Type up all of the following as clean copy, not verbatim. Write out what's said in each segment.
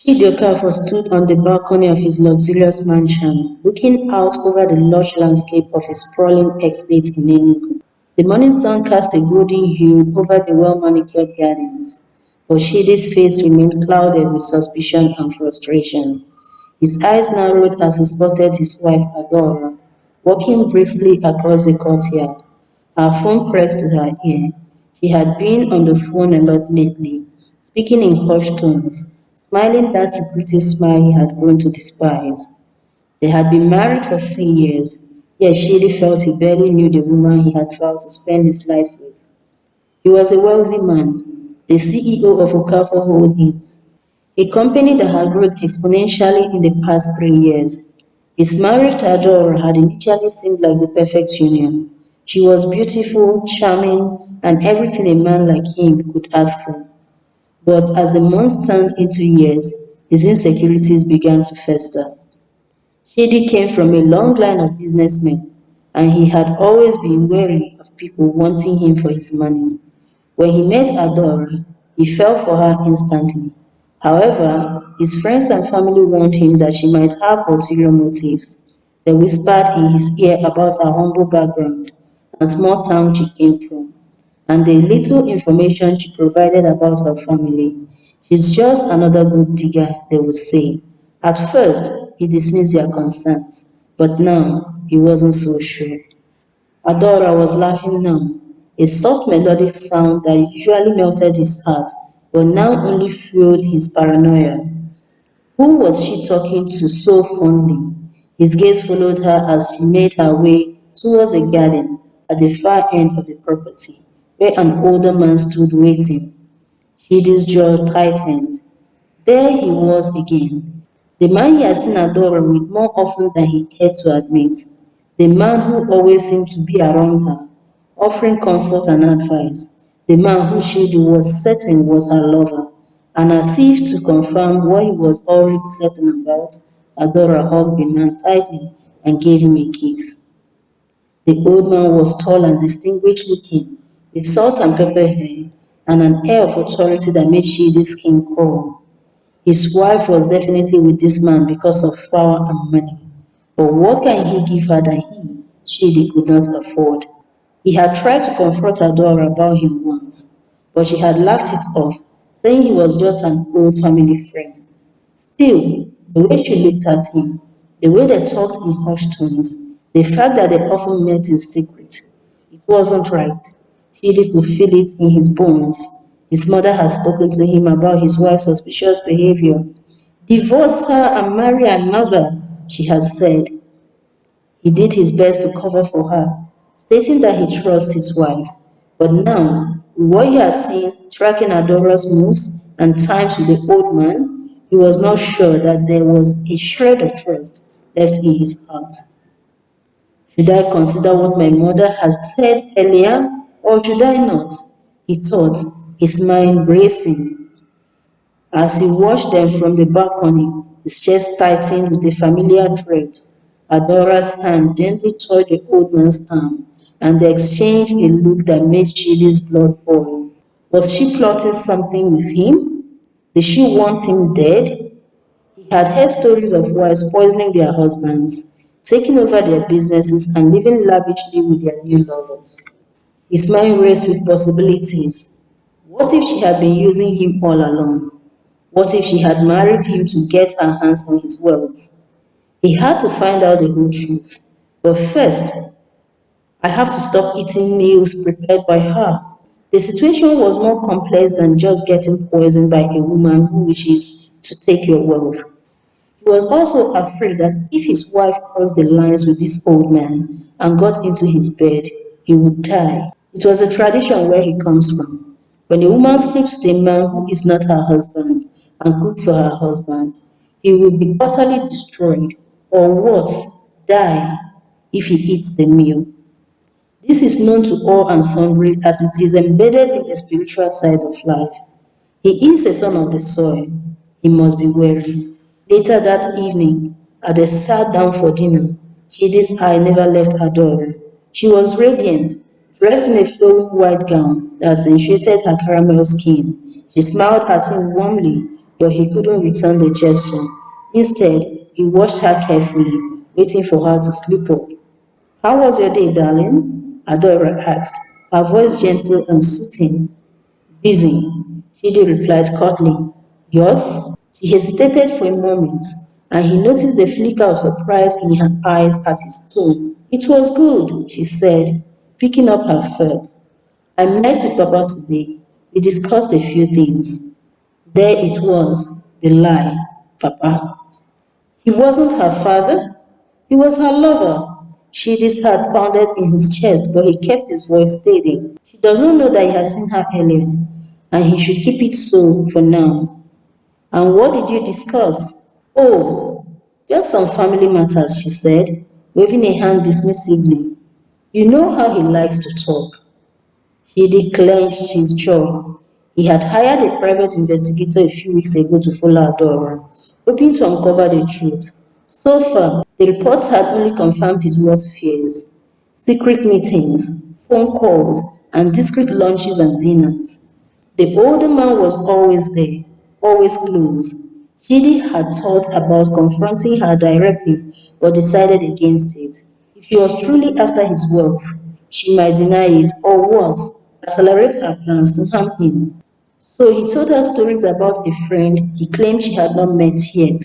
Chidoka stood on the balcony of his luxurious mansion, looking out over the lush landscape of his sprawling estate in Enugu. The morning sun cast a golden hue over the well-manicured gardens, but Chidi's face remained clouded with suspicion and frustration. His eyes narrowed as he spotted his wife Adora walking briskly across the courtyard, her phone pressed to her ear. She had been on the phone a lot lately, speaking in hushed tones, smiling that pretty smile he had grown to despise. They had been married for 3 years, yet Shady felt he barely knew the woman he had vowed to spend his life with. He was a wealthy man, the CEO of Okafor Holdings, a company that had grown exponentially in the past 3 years. His marriage to Adora had initially seemed like the perfect union. She was beautiful, charming, and everything a man like him could ask for. But as the months turned into years, his insecurities began to fester. Shady came from a long line of businessmen, and he had always been wary of people wanting him for his money. When he met Adora, he fell for her instantly. However, his friends and family warned him that she might have ulterior motives. They whispered in his ear about her humble background and small town she came from, and the little information she provided about her family. She's just another good digger, they would say. At first, he dismissed their concerns, but now he wasn't so sure. Adora was laughing now, a soft melodic sound that usually melted his heart, but now only fueled his paranoia. Who was she talking to so fondly? His gaze followed her as she made her way towards a garden at the far end of the property, where an older man stood waiting. Shidi's jaw tightened. There he was again, the man he had seen Adora with more often than he cared to admit, the man who always seemed to be around her, offering comfort and advice, the man who she was certain was her lover, and as if to confirm what he was already certain about, Adora hugged the man tightly and gave him a kiss. The old man was tall and distinguished looking, with salt and pepper hair, and an air of authority that made Shidi's skin crawl. His wife was definitely with this man because of power and money. But what can he give her that Shady could not afford? He had tried to confront Adora about him once, but she had laughed it off, saying he was just an old family friend. Still, the way she looked at him, the way they talked in hushed tones, the fact that they often met in secret, it wasn't right. Philip could feel it in his bones. His mother had spoken to him about his wife's suspicious behavior. Divorce her and marry another, she had said. He did his best to cover for her, stating that he trusts his wife. But now, with what he had seen, tracking Adora's moves and times with the old man, he was not sure that there was a shred of trust left in his heart. Should I consider what my mother had said earlier, or should I not? He thought, his mind racing. As he watched them from the balcony, his chest tightened with a familiar dread. Adora's hand gently touched the old man's arm, and they exchanged a look that made Chidi's blood boil. Was she plotting something with him? Did she want him dead? He had heard stories of wives poisoning their husbands, taking over their businesses, and living lavishly with their new lovers. His mind raced with possibilities. What if she had been using him all along? What if she had married him to get her hands on his wealth? He had to find out the whole truth. But first, I have to stop eating meals prepared by her. The situation was more complex than just getting poisoned by a woman who wishes to take your wealth. He was also afraid that if his wife crossed the lines with this old man and got into his bed, he would die. It was a tradition where he comes from. When a woman sleeps with a man who is not her husband and cooks for her husband, he will be utterly destroyed, or worse, die if he eats the meal. This is known to all and sundry as it is embedded in the spiritual side of life. He is a son of the soil. He must be wary. Later that evening, as they sat down for dinner, Chidi's eye never left Adora. She was radiant, dressed in a flowing white gown that accentuated her caramel skin. She smiled at him warmly but he couldn't return the gesture. Instead, he watched her carefully, waiting for her to slip up. How was your day, darling? Adora asked, her voice gentle and soothing. Busy, Chidi replied curtly. Yours? She hesitated for a moment, and he noticed the flicker of surprise in her eyes at his tone. It was good, she said, picking up her fork. I met with Papa today. We discussed a few things. There it was, the lie, Papa. He wasn't her father, he was her lover. Shidi's heart pounded in his chest, but he kept his voice steady. She does not know that he had seen her earlier, and he should keep it so for now. And what did you discuss? Oh, just some family matters, she said, waving a hand dismissively. You know how he likes to talk. He clenched his jaw. He had hired a private investigator a few weeks ago to follow Adora, hoping to uncover the truth. So far, the reports had only confirmed his worst fears. Secret meetings, phone calls, and discreet lunches and dinners. The older man was always there, always close. Chidi had thought about confronting her directly, but decided against it. If she was truly after his wealth, she might deny it or worse, accelerate her plans to harm him. So he told her stories about a friend he claimed she had not met yet,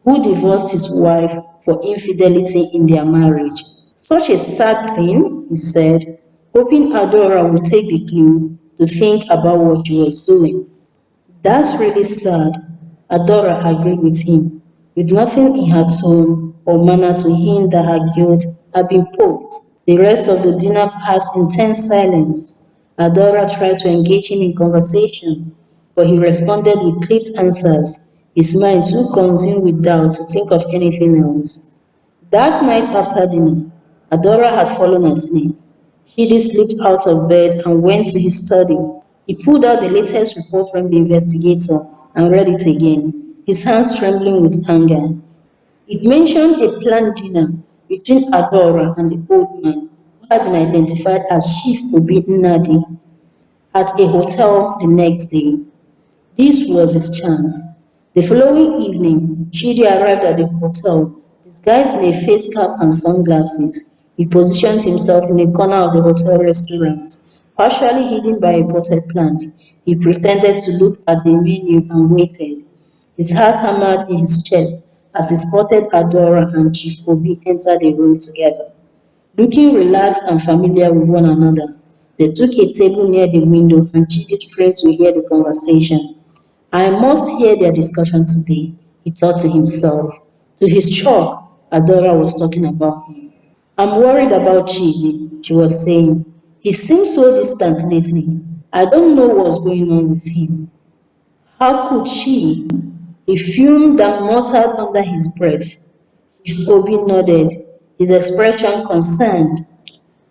who divorced his wife for infidelity in their marriage. Such a sad thing, he said, hoping Adora would take the clue to think about what she was doing. That's really sad, Adora agreed with him, with nothing in her tone or manner to hint that her guilt had been poked. The rest of the dinner passed in tense silence. Adora tried to engage him in conversation, but he responded with clipped answers, his mind too consumed with doubt to think of anything else. That night after dinner, Adora had fallen asleep. Shidi slipped out of bed and went to his study. He pulled out the latest report from the investigator and read it again, his hands trembling with anger. It mentioned a planned dinner between Adora and the old man, who had been identified as Chief Obi Nnadi, at a hotel the next day. This was his chance. The following evening, Chidi arrived at the hotel, disguised in a face cap and sunglasses. He positioned himself in a corner of the hotel restaurant, partially hidden by a potted plant. He pretended to look at the menu and waited. His heart hammered in his chest as he spotted Adora and Chief Obi enter the room together. Looking relaxed and familiar with one another, they took a table near the window and Chidi strained to hear the conversation. I must hear their discussion today, he thought to himself. To his shock, Adora was talking about him. I'm worried about Chidi, she was saying. He seems so distant lately. I don't know what's going on with him. How could she? He fumed and muttered under his breath. Obi nodded, his expression concerned.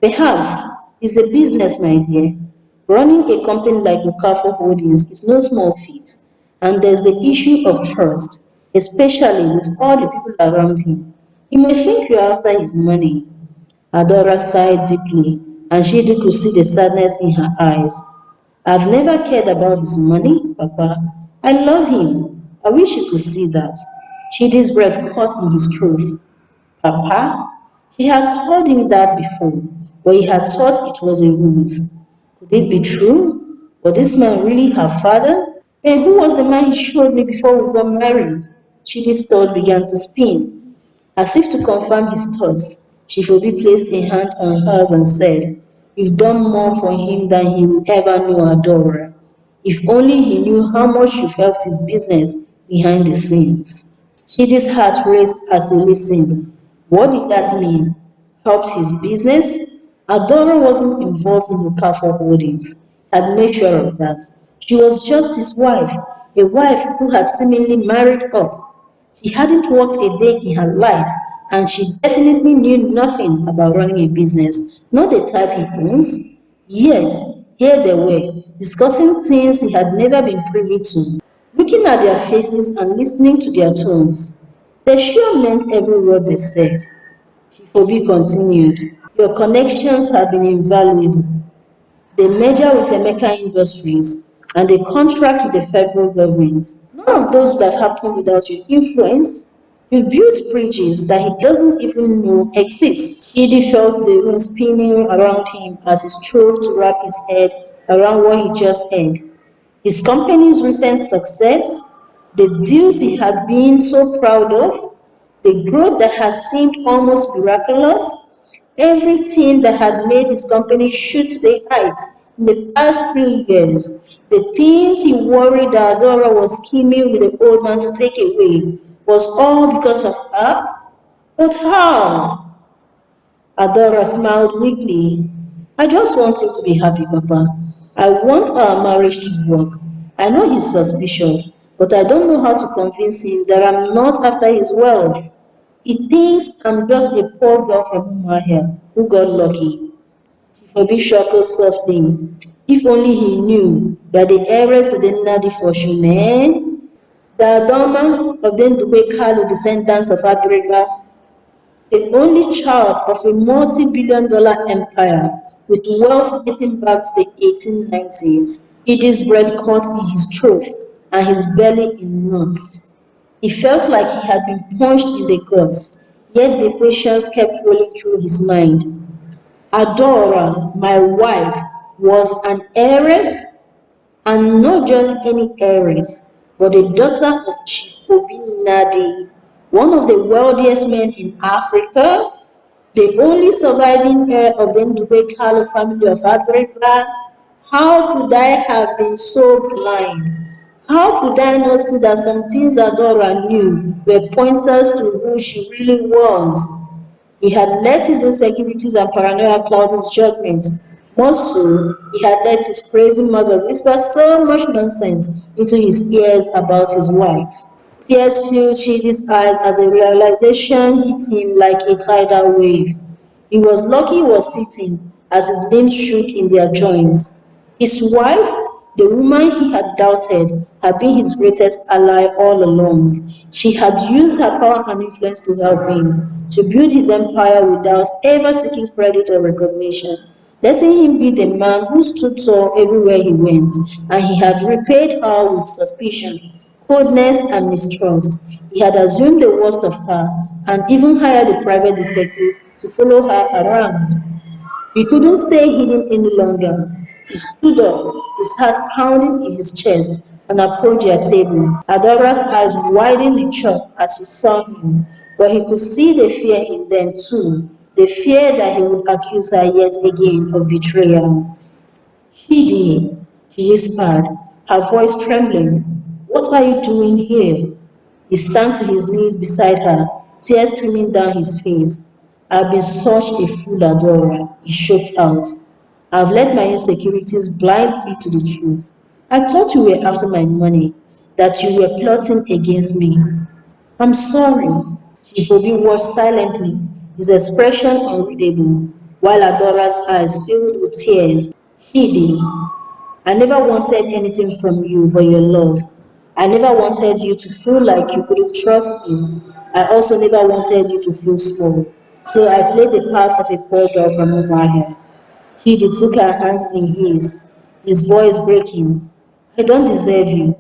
Perhaps it's a business, my dear. Running a company like Okafor Holdings is no small feat, and there's the issue of trust, especially with all the people around him. He may think you're after his money. Adora sighed deeply, and Shidi could see the sadness in her eyes. I've never cared about his money, Papa. I love him. I wish you could see that. Shidi's breath caught in his throat. Papa? He had called him that before, but he had thought it was a ruse. Could it be true? Was this man really her father? Then who was the man he showed me before we got married? Chidi's thought began to spin. As if to confirm his thoughts, Shifobi placed a hand on hers and said, You've done more for him than he will ever know, Adora. If only he knew how much you've helped his business behind the scenes. Shidi's heart raced as he listened. What did that mean? Helped his business? Adora wasn't involved in Okafor Holdings, had made sure of that. She was just his wife, a wife who had seemingly married up. She hadn't worked a day in her life, and she definitely knew nothing about running a business, not the type he owns. Yet, here they were, discussing things he had never been privy to, looking at their faces and listening to their tones. They sure meant every word they said. Fifobi continued, Your connections have been invaluable. The merger with Emeka Industries and the contract with the federal government, None of those would have happened without your influence. You've built bridges that he doesn't even know exist. Edie felt the room spinning around him as he strove to wrap his head around what he just heard. His company's recent success, the deals he had been so proud of, the growth that has seemed almost miraculous, everything that had made his company shoot to the heights in the past 3 years, the things he worried that Adora was scheming with the old man to take away, was all because of her? But how? Adora smiled weakly. I just want him to be happy, Papa. I want our marriage to work. I know he's suspicious, but I don't know how to convince him that I'm not after his wealth. He thinks I'm just a poor girl from Umahia who got lucky. Fobi chuckled softly. If only he knew that the heiress to the Nadi fortune, eh? The Adoma of the Ndube Kalu descendants of Abrega, the only child of a multi-billion-dollar empire with wealth dating back to the 1890s. Idris breath caught in his throat and his belly in knots. He felt like he had been punched in the guts, yet the questions kept rolling through his mind. Adora, my wife, was an heiress, and not just any heiress, but the daughter of Chief Obi Nadi, one of the wealthiest men in Africa, the only surviving heir of the Ndube Kalu family of Abreba. How could I have been so blind? How could I not see that some things Adora knew were pointers to who she really was? He had let his insecurities and paranoia cloud his judgment. More so, he had let his crazy mother whisper so much nonsense into his ears about his wife. Tears filled Chidi's eyes as a realization hit him like a tidal wave. He was lucky he was sitting as his limbs shook in their joints. His wife, the woman he had doubted, had been his greatest ally all along. She had used her power and influence to help him, to build his empire without ever seeking credit or recognition, letting him be the man who stood tall everywhere he went, and he had repaid her with suspicion, coldness, and mistrust. He had assumed the worst of her and even hired a private detective to follow her around. He couldn't stay hidden any longer. He stood up, his heart pounding in his chest, and approached their table. Adora's eyes widened in shock as she saw him, but he could see the fear in them too, the fear that he would accuse her yet again of betrayal. Chidi, she whispered, her voice trembling. What are you doing here? He sank to his knees beside her, tears streaming down his face. I've been such a fool, Adora, he choked out. I've let my insecurities blind me to the truth. I thought you were after my money, that you were plotting against me. I'm sorry. Chifobi watched silently, his expression unreadable, while Adora's eyes filled with tears. Chidi, I never wanted anything from you but your love. I never wanted you to feel like you couldn't trust me. I also never wanted you to feel small. So I played the part of a poor girl from Umahia. Chidi took her hands in his voice breaking. I don't deserve you.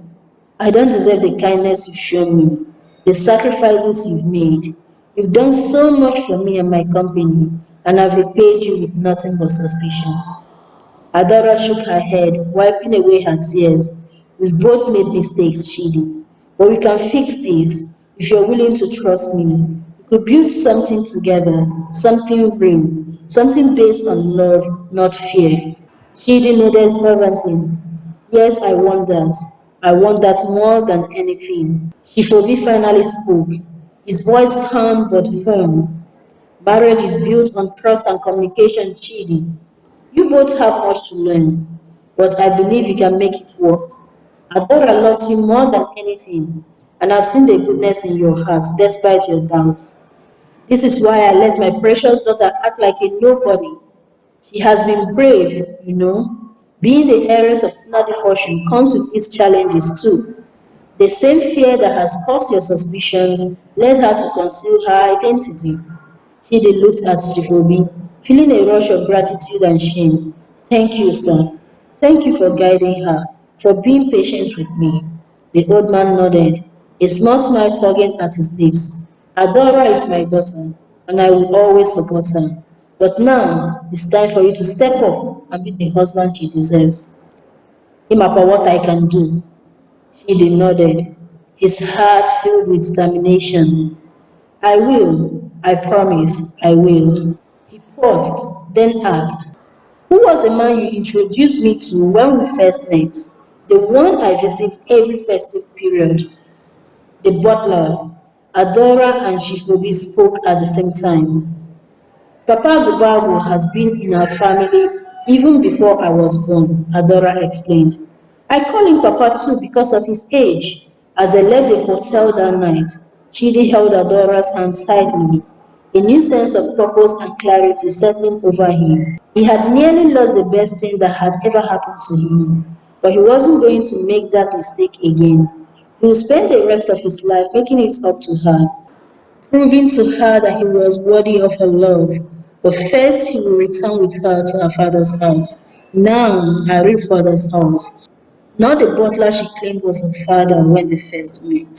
I don't deserve the kindness you've shown me, the sacrifices you've made. You've done so much for me and my company, and I've repaid you with nothing but suspicion. Adara shook her head, wiping away her tears. We've both made mistakes, Chidi. But we can fix this if you're willing to trust me. We could build something together, something real, something based on love, not fear. Chidi nodded fervently. Yes, I want that. I want that more than anything. Shifobi finally spoke, his voice calm but firm. Marriage is built on trust and communication, Chidi. You both have much to learn, but I believe you can make it work. Adora loves you more than anything, and I've seen the goodness in your heart despite your doubts. This is why I let my precious daughter act like a nobody. She has been brave, you know. Being the heiress of Nadi fortune comes with its challenges too. The same fear that has caused your suspicions led her to conceal her identity. Chidi looked at Shifobi, feeling a rush of gratitude and shame. Thank you, sir. Thank you for guiding her, for being patient with me. The old man nodded, a small smile tugging at his lips. Adora is my daughter, and I will always support her. But now it's time for you to step up and be the husband she deserves. Imapa, what I can do. Chidi nodded, his heart filled with determination. I will, I promise, I will. He paused, then asked, who was the man you introduced me to when we first met? The one I visit every festive period. The butler, Adora and Chief Obi spoke at the same time. Papa Gubago has been in our family even before I was born, Adora explained. I call him Papa too because of his age. As they left the hotel that night, Chidi held Adora's hand tightly, a new sense of purpose and clarity settling over him. He had nearly lost the best thing that had ever happened to him, but he wasn't going to make that mistake again. He would spend the rest of his life making it up to her, proving to her that he was worthy of her love. But first he will return with her to her father's house. Now her real father's house. Not the butler she claimed was her father when they first met.